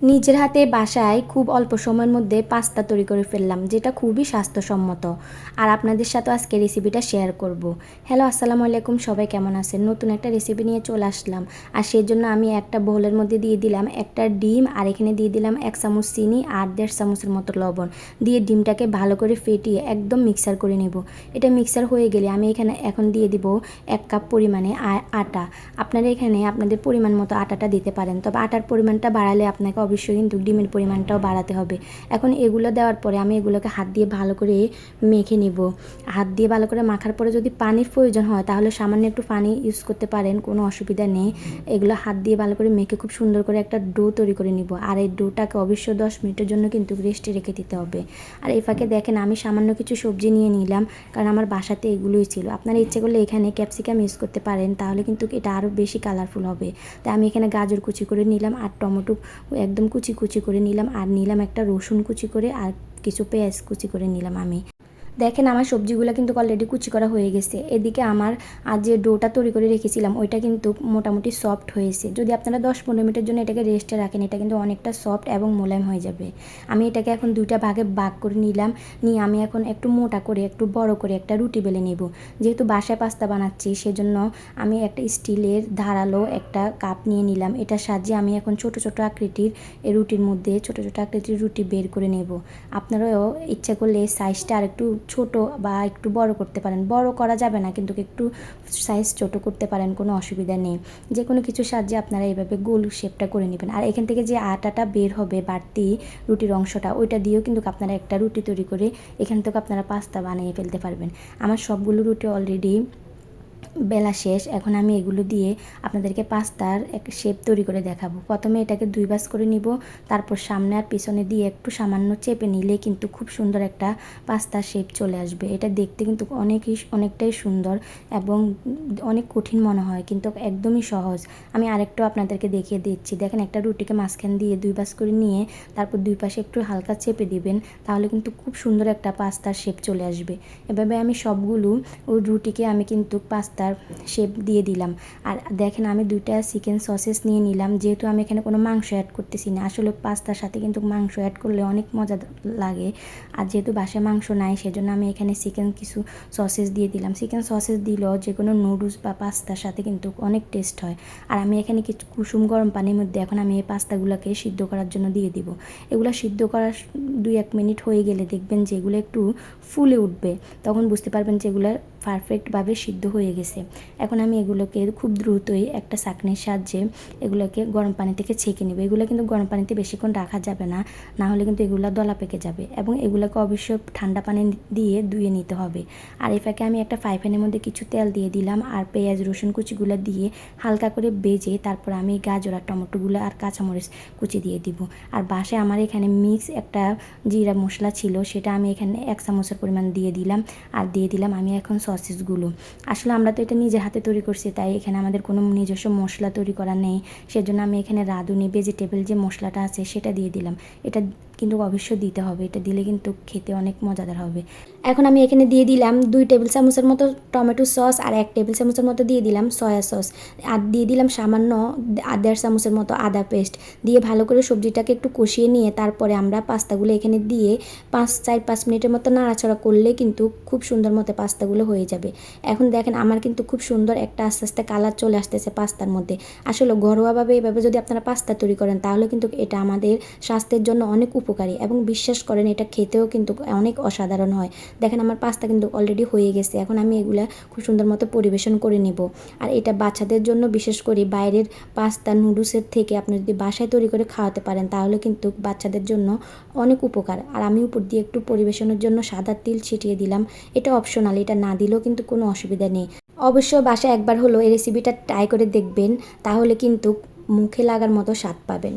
নিজের হাতে বাসায় খুব অল্প সময়ের মধ্যে পাস্তা তৈরি করে ফেললাম, যেটা খুবই স্বাস্থ্যসম্মত। আর আপনাদের সাথে আজকে রেসিপিটা শেয়ার করব। হ্যালো, আসসালামু আলাইকুম, সবাই কেমন আছেন? নতুন একটা রেসিপি নিয়ে চলে আসলাম। আর সেই জন্য আমি একটা বোলের মধ্যে দিয়ে দিলাম একটা ডিম, আর এখানে দিয়ে দিলাম 1 চামচ চিনি আর 1.5 চামচের মতো লবণ দিয়ে ডিমটাকে ভালো করে ফেটিয়ে একদম মিক্সার করে নেব। এটা মিক্সার হয়ে গেলে আমি এখানে এখন দিয়ে দিব 1 কাপ পরিমাণে আটা। আপনারা এখানে আপনাদের পরিমাণ মতো আটাটা দিতে পারেন, তবে আটার পরিমাণটা বাড়ালে আপনাকে অবশ্যই কিন্তু ডিমের পরিমাণটাও বাড়াতে হবে। এখন এগুলো দেওয়ার পরে আমি এগুলোকে হাত দিয়ে ভালো করে মেখে নিব। হাত দিয়ে ভালো করে মাখার পরে যদি পানির প্রয়োজন হয় তাহলে সামান্য একটু পানি ইউজ করতে পারেন, কোনো অসুবিধা নেই। এগুলো হাত দিয়ে ভালো করে মেখে খুব সুন্দর করে একটা ডো তৈরি করে নিব। আর এই ডোটাকে অবশ্যই 10 মিনিটের জন্য কিন্তু রেস্টে রেখে দিতে হবে। আর এই ফাঁকে দেখেন আমি সামান্য কিছু সবজি নিয়ে নিলাম, কারণ আমার বাসাতে এগুলোই ছিল। আপনারা ইচ্ছে করলে এখানে ক্যাপসিকাম ইউজ করতে পারেন, তাহলে কিন্তু এটা আরও বেশি কালারফুল হবে। তাই আমি এখানে গাজর কুচি করে নিলাম, আর টমেটো একদম কুচি কুচি করে নিলাম, আর নিলাম একটা রসুন কুচি করে, আর কিছু পেঁয়াজ কুচি করে নিলাম আমি। দেখেন আমার সবজিগুলো কিন্তু অলরেডি কুচি করা হয়ে গেছে। এদিকে আমার যে ডোটা তৈরি করে রেখেছিলাম ওইটা কিন্তু মোটামুটি সফট হয়েছে। যদি আপনারা 10-15 মিনিটের জন্য এটাকে রেস্টে রাখেন, এটা কিন্তু অনেকটা সফট এবং মোলায়েম হয়ে যাবে। আমি এটাকে এখন দুইটা ভাগে ভাগ করে নিলাম। নিয়ে আমি এখন একটু মোটা করে একটু বড় করে একটা রুটি বেলে নেব। যেহেতু বাসায় পাস্তা বানাচ্ছি সেজন্য আমি একটা স্টিলের ধারালো একটা কাপ নিয়ে নিলাম। এটার সাহায্যে আমি এখন ছোট ছোট আকৃতির এই রুটির মধ্যে ছোট ছোট আকৃতির রুটি বের করে নেব। আপনারাও ইচ্ছা করলে সাইজটা আর একটু ছোট বা একটু বড় করতে পারেন। বড় করা যাবে না, কিন্তু একটু সাইজ ছোট করতে পারেন, কোনো অসুবিধা নেই। যে কোনো কিছুর সাহায্যে আপনারা এইভাবে গোল শেপটা করে নেবেন। আর এখান থেকে যে আটাটা বের হবে বাড়তি রুটির অংশটা, ওইটা দিয়েও কিন্তু আপনারা একটা রুটি তৈরি করে এখান থেকে আপনারা পাস্তা বানিয়ে ফেলতে পারবেন। আমার সবগুলো রুটি অলরেডি বেলা শেষ। এখন আমি এগুলো দিয়ে আপনাদেরকে পাস্তার এক শেপ তৈরি করে দেখাবো। প্রথমে এটাকে 2 ভাঁজ করে নিব, তারপর সামনে আর পিছনে দিয়ে একটু সামান্য চেপে নিলে কিন্তু খুব সুন্দর একটা পাস্তার শেপ চলে আসবে। এটা দেখতে কিন্তু অনেকটাই সুন্দর এবং অনেক কঠিন মনে হয়, কিন্তু একদমই সহজ। আমি আরেকটু আপনাদেরকে দেখিয়ে দিচ্ছি। দেখেন একটা রুটিকে মাঝখান দিয়ে 2 ভাঁজ করে নিয়ে তারপর দুই পাশে একটু হালকা চেপে দিবেন, তাহলে কিন্তু খুব সুন্দর একটা পাস্তার শেপ চলে আসবে। এভাবে আমি সবগুলো রুটিকে আমি কিন্তু পাস্তার শেপ দিয়ে দিলাম। আর দেখেন আমি 2টা চিকেন সসেস নিয়ে নিলাম, যেহেতু আমি এখানে কোনো মাংস অ্যাড করতেছি না। আসলে পাস্তার সাথে কিন্তু মাংস অ্যাড করলে অনেক মজা লাগে, আর যেহেতু বাসায় মাংস নাই সেজন্য আমি এখানে চিকেন কিছু সসেস দিয়ে দিলাম। চিকেন সসেস দিলেও যে কোনো নুডলস বা পাস্তার সাথে কিন্তু অনেক টেস্ট হয়। আর আমি এখানে কিছু কুসুম গরম পানির মধ্যে এখন আমি এই পাস্তাগুলোকে সিদ্ধ করার জন্য দিয়ে দিব। এগুলো সিদ্ধ করার 2-1 মিনিট হয়ে গেলে দেখবেন যে এগুলো একটু ফুলে উঠবে, তখন বুঝতে পারবেন যে এগুলো পারফেক্টভাবে সিদ্ধ হয়ে গেছে। এখন আমি এগুলোকে খুব দ্রুতই একটা ছাঁকনির সাহায্যে এগুলোকে গরম পানি থেকে ছেঁকে নেব। এগুলো কিন্তু গরম পানিতে বেশিক্ষণ রাখা যাবে না, না হলে কিন্তু এগুলো দলা পেকে যাবে, এবং এগুলোকে অবশ্যই ঠান্ডা পানি দিয়ে ধুয়ে নিতে হবে। আর এই ফাঁকে আমি একটা ফ্রাই প্যানের মধ্যে কিছু তেল দিয়ে দিলাম, আর পেঁয়াজ রসুন কুচিগুলো দিয়ে হালকা করে ভেজে তারপর আমি গাজর আর টমেটোগুলো আর কাঁচামরিচ কুচি দিয়ে দিব। আর বাসায় আমার এখানে মিক্স একটা জিরা মশলা ছিল, সেটা আমি এখানে 1 চামচের পরিমাণ দিয়ে দিলাম। আর দিয়ে দিলাম আমি এখন সসেসগুলো। আসলে আমরা তো এটা নিজের হাতে তৈরি করছি, তাই এখানে আমাদের কোনো নিজস্ব মশলা তৈরি করা নেই। সেজন্য আমি এখানে রাঁধুনি ভেজিটেবল যে মশলাটা আছে সেটা দিয়ে দিলাম। এটা কিন্তু অবশ্যই দিতে হবে, এটা দিলে কিন্তু খেতে অনেক মজাদার হবে। এখন আমি এখানে দিয়ে দিলাম 2 টেবিল চামচের মতো টমেটো সস, আর 1 টেবিল চামচের মতো দিয়ে দিলাম সয়া সস, আর দিয়ে দিলাম সামান্য 1.5 চামচের মতো আদা পেস্ট দিয়ে ভালো করে সবজিটাকে একটু কষিয়ে নিয়ে তারপরে আমরা পাস্তাগুলো এখানে দিয়ে 4-5 মিনিটের মতো নাড়াচাড়া করলে কিন্তু খুব সুন্দর মতো পাস্তাগুলো হয়ে যাবে। এখন দেখেন আমার কিন্তু খুব সুন্দর একটা আস্তে আস্তে কালার চলে আসতেছে পাস্তার মধ্যে। আসলে ঘরোয়াভাবে এভাবে যদি আপনারা পাস্তা তৈরি করেন তাহলে কিন্তু এটা আমাদের স্বাস্থ্যের জন্য অনেক উপকারী, এবং বিশ্বাস করেন এটা খেতেও কিন্তু অনেক অসাধারণ হয়। দেখেন আমার পাস্তা কিন্তু অলরেডি হয়ে গেছে। এখন আমি এগুলা খুব সুন্দর মতো পরিবেশন করে নেব। আর এটা বাচ্চাদের জন্য, বিশেষ করে বাইরের পাস্তা নুডলসের থেকে আপনি যদি বাসায় তৈরি করে খাওয়াতে পারেন তাহলে কিন্তু বাচ্চাদের জন্য অনেক উপকার। আর আমি উপর দিয়ে একটু পরিবেশনের জন্য সাদা তিল ছিটিয়ে দিলাম। এটা অপশনাল, এটা না দিলেও কিন্তু কোনো অসুবিধা নেই। অবশ্যই বাসায় একবার হলো এই রেসিপিটা ট্রাই করে দেখবেন, তাহলে কিন্তু মুখে লাগার মতো স্বাদ পাবেন।